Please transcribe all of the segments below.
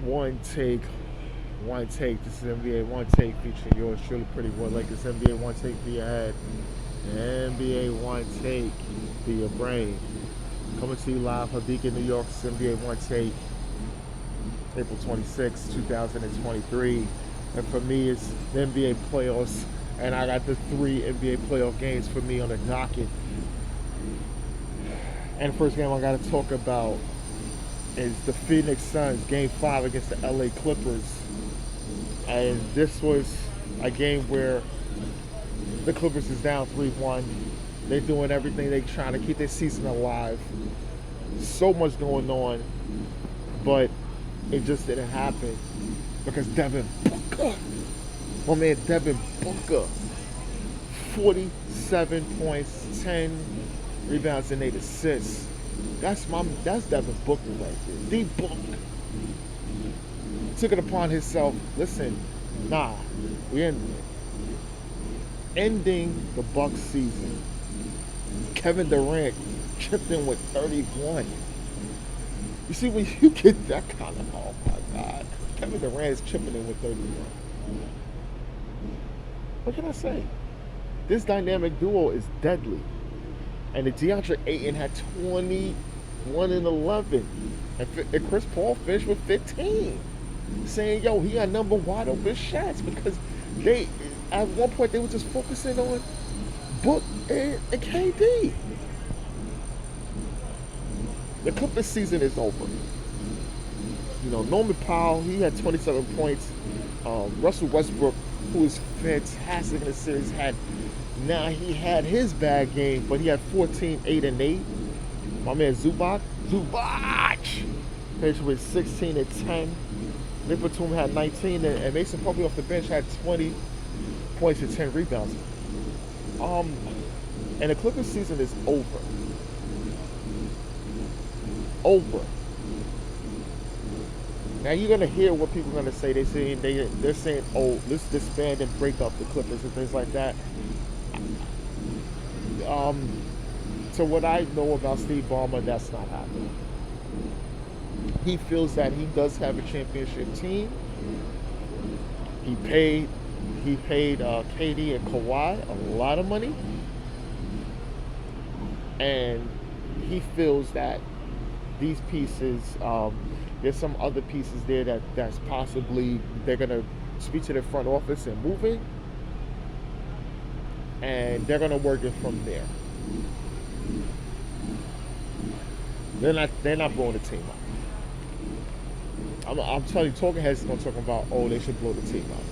One take, one take. This is NBA One Take featuring yours truly, Pretty Boy Lakers. NBA One Take for your head. NBA One Take for your brain. Coming to you live from Beacon, New York. It's NBA One Take, April 26, 2023. And for me, it's the NBA playoffs. And I got the 3 NBA playoff games for me on the docket. And the first game I got to talk about is the Phoenix Suns Game 5 against the LA Clippers. And this was a game where the Clippers is down 3-1. They're doing everything. They're trying to keep their season alive. So much going on, but it just didn't happen because Devin Booker, my man Devin Booker, 47 points, 10 rebounds, and 8 assists. That's Devin Booker right there. D Book took it upon himself. Listen, we're ending the Bucks season. Kevin Durant chipped in with 31. You see, when you get that kind of, oh my God, Kevin Durant is chipping in with 31. What can I say? This dynamic duo is deadly. And the DeAndre Ayton had 21 and 11. And Chris Paul finished with 15. Saying, yo, he got number wide open shots because they, at one point, they were just focusing on Book and KD. The Clippers season is over. You know, Norman Powell, he had 27 points. Russell Westbrook, who is fantastic in the series, he had his bad game, but he had 14, 8, and 8. My man Zubac finished with 16 and 10. Nick Batum had 19, and Mason Plumlee off the bench had 20 points and 10 rebounds. And the Clippers season is over. Over. Now you're gonna hear what people are gonna say. They're saying, oh, let's disband and break up the Clippers and things like that. So what I know about Steve Ballmer, that's not happening. He feels that he does have a championship team. He paid KD and Kawhi a lot of money, and he feels that these pieces, there's some other pieces there that's possibly they're gonna speak to the front office and move it, and they're gonna work it from there. They're not blowing the team up. I'm telling you, talking heads is gonna talk about, oh, they should blow the team up.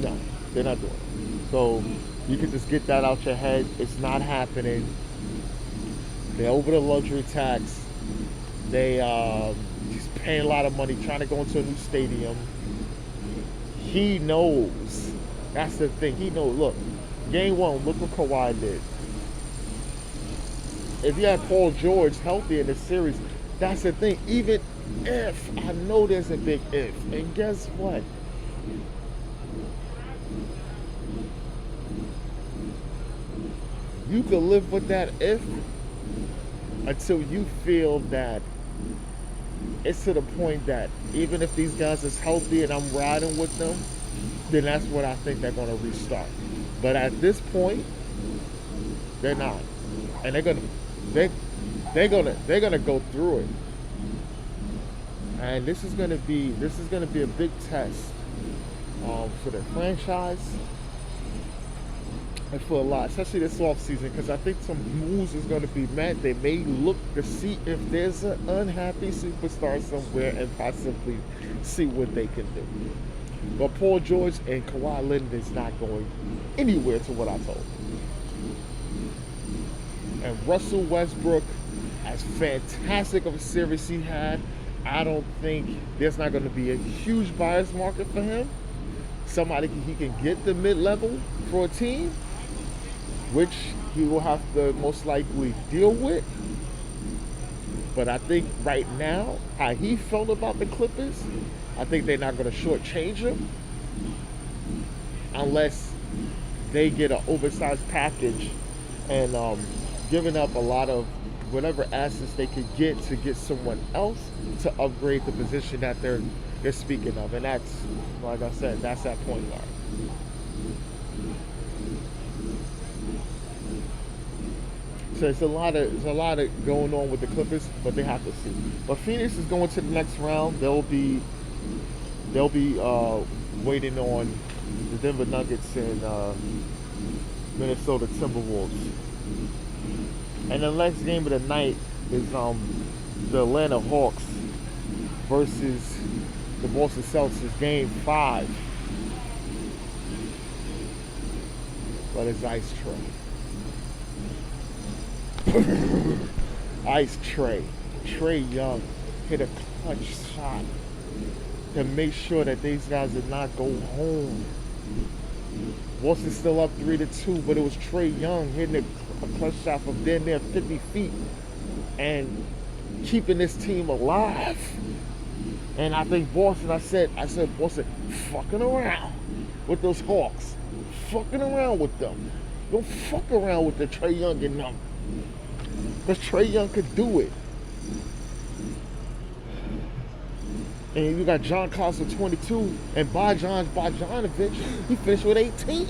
No, they're not doing it. So you can just get that out your head. It's not happening. They're over the luxury tax. He's paying a lot of money, trying to go into a new stadium. He knows. That's the thing. He knows. Look, game 1, look what Kawhi did. If you had Paul George healthy in the series, that's the thing. Even if, I know there's a big if, and guess what? You can live with that if until you feel that it's to the point that even if these guys is healthy and I'm riding with them, then that's what I think they're going to restart. But at this point, they're not, and they're gonna go through it. And this is gonna be a big test for the franchise and for a lot, especially this off season, because I think some moves is going to be met. They may look to see if there's an unhappy superstar somewhere and possibly see what they can do. But Paul George and Kawhi Leonard is not going anywhere to what I told you. And Russell Westbrook, as fantastic of a series he had, I don't think there's not going to be a huge buyer's market for him. Somebody he can get the mid-level for a team, which he will have to most likely deal with. But I think right now, how he felt about the Clippers, I think they're not going to shortchange him unless they get an oversized package and giving up a lot of whatever assets they could get to get someone else to upgrade the position that they're speaking of, and that's, like I said, that's that point guard. So it's a lot of going on with the Clippers, but they have to see. But Phoenix is going to the next round. They'll be waiting on the Denver Nuggets and Minnesota Timberwolves. And the next game of the night is the Atlanta Hawks versus the Boston Celtics, game 5. But it's Ice Trae. Ice Trae. Trae Young hit a clutch shot to make sure that these guys did not go home. Boston's still up 3-2, but it was Trae Young hitting a clutch shot from down there 50 feet and keeping this team alive. And I think Boston, I said Boston fucking around with those Hawks. Fucking around with them. Don't fuck around with the Trae Young and them. Because Trae Young could do it. And you got John Collins with 22, and Bogdanovic, he finished with 18.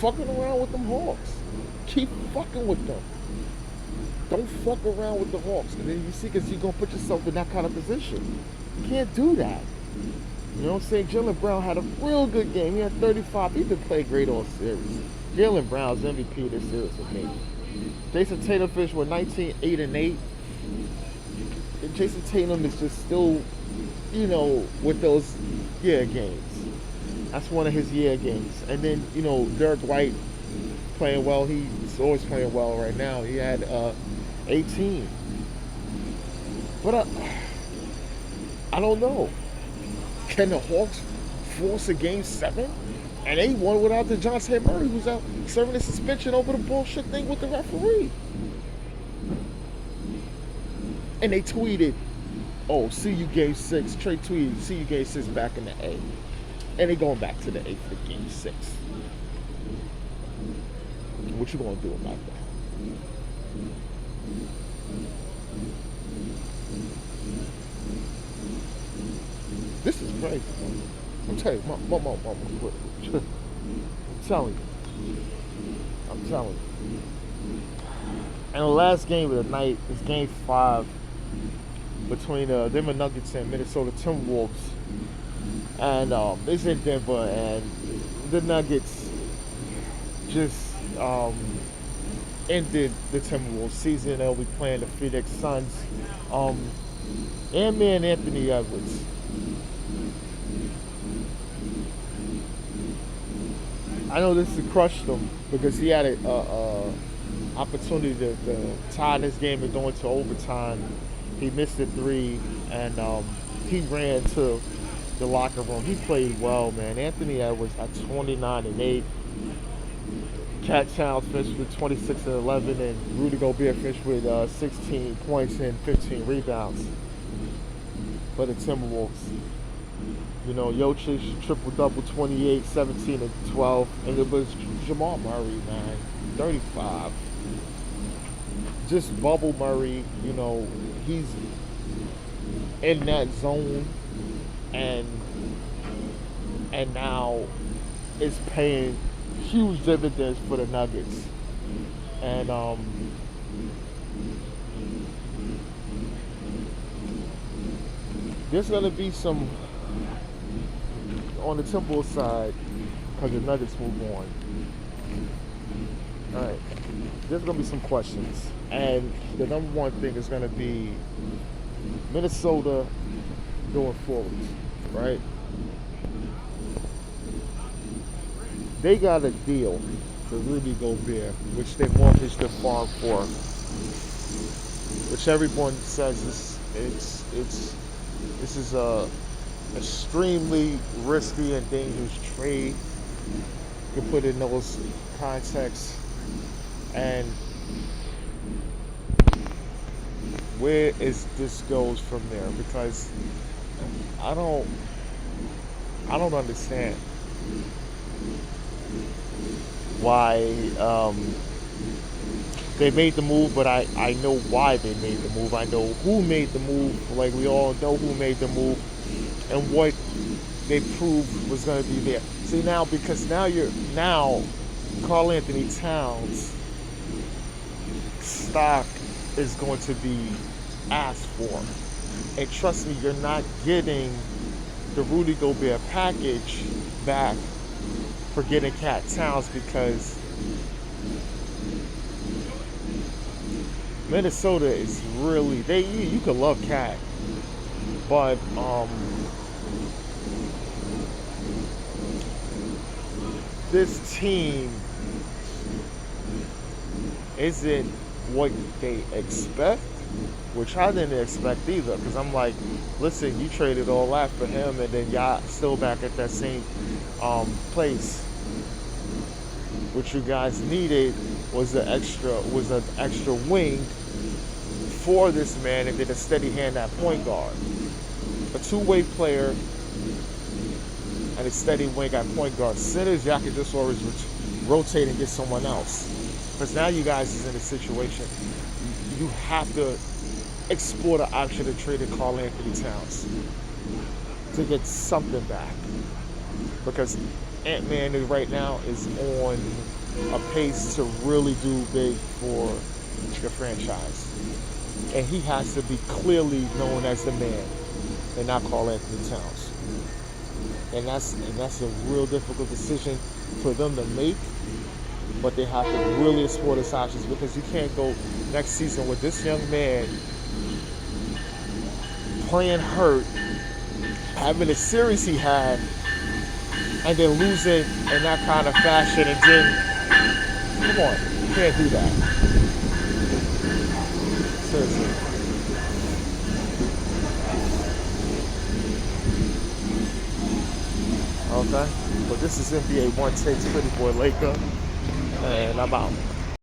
Fucking around with them Hawks. Keep fucking with them. Don't fuck around with the Hawks. And then you see, because you're going to put yourself in that kind of position. You can't do that. You know what I'm saying? Jaylen Brown had a real good game. He had 35. He's been playing great all series. Jaylen Brown's MVP of this series with me. Jason Tatum finished with 19, 8, and 8. And Jason Tatum is just still, you know, with those year games. That's one of his year games. And then, you know, Derek White playing well. He's always playing well right now. He had 18. But I don't know. Can the Hawks force a game 7? And they won without DeJounte Murray, who's out serving a suspension over the bullshit thing with the referee. And they tweeted, oh, see you game 6. Trae tweeted, see you game 6 back in the A. And they going back to the A for game 6. What you gonna do about that? This is crazy. I'm telling you, mama, I'm telling you. And the last game of the night is game 5 between the Denver Nuggets and Minnesota Timberwolves. And it's in Denver, and the Nuggets just ended the Timberwolves season. They'll be playing the Phoenix Suns. And man, Anthony Edwards. I know this has crushed him because he had a opportunity to tie this game and go into overtime. He missed a 3, and he ran to the locker room. He played well, man. Anthony Edwards at 29 and 8. Cat Towns finished with 26 and 11, and Rudy Gobert finished with 16 points and 15 rebounds for the Timberwolves. You know, Jokic triple-double, 28, 17, and 12. And it was Jamal Murray, man, 35. Just bubble Murray, you know, he's in that zone, and now it's paying huge dividends for the Nuggets. And there's going to be some on the Timberwolves side because the Nuggets move on. All right, there's going to be some questions. And the number one thing is going to be Minnesota going forward, right? They got a deal for Rudy Gobert, which they mortgaged their farm for, which everyone says this is a extremely risky and dangerous trade. You can put in those contexts. And where is this goes from there? Because I don't understand why they made the move, but I know why they made the move. I know who made the move. Like we all know who made the move and what they proved was going to be there. See now, because now Karl Anthony Towns stock is going to be asked for, and trust me, you're not getting the Rudy Gobert package back for getting Cat Towns, because Minnesota is really you could love Cat, but this team isn't what they expect, which I didn't expect either. Because I'm like, listen, you traded all that for him, and then y'all still back at that same place. What you guys needed was an extra wing for this man, and then a steady hand at point guard, a two-way player, and a steady wing at point guard. Centers, y'all can just always rotate and get someone else. Because now you guys is in a situation you have to explore the option of trading Karl Anthony Towns to get something back. Because Ant-Man right now is on a pace to really do big for the franchise. And he has to be clearly known as the man and not Karl Anthony Towns. And that's a real difficult decision for them to make. But they have to really explore these options, because you can't go next season with this young man playing hurt, having the series he had, and then losing in that kind of fashion. And then, come on, you can't do that. Seriously. Okay, but this is NBA One Takes Pretty Boy Laker, and I'm out.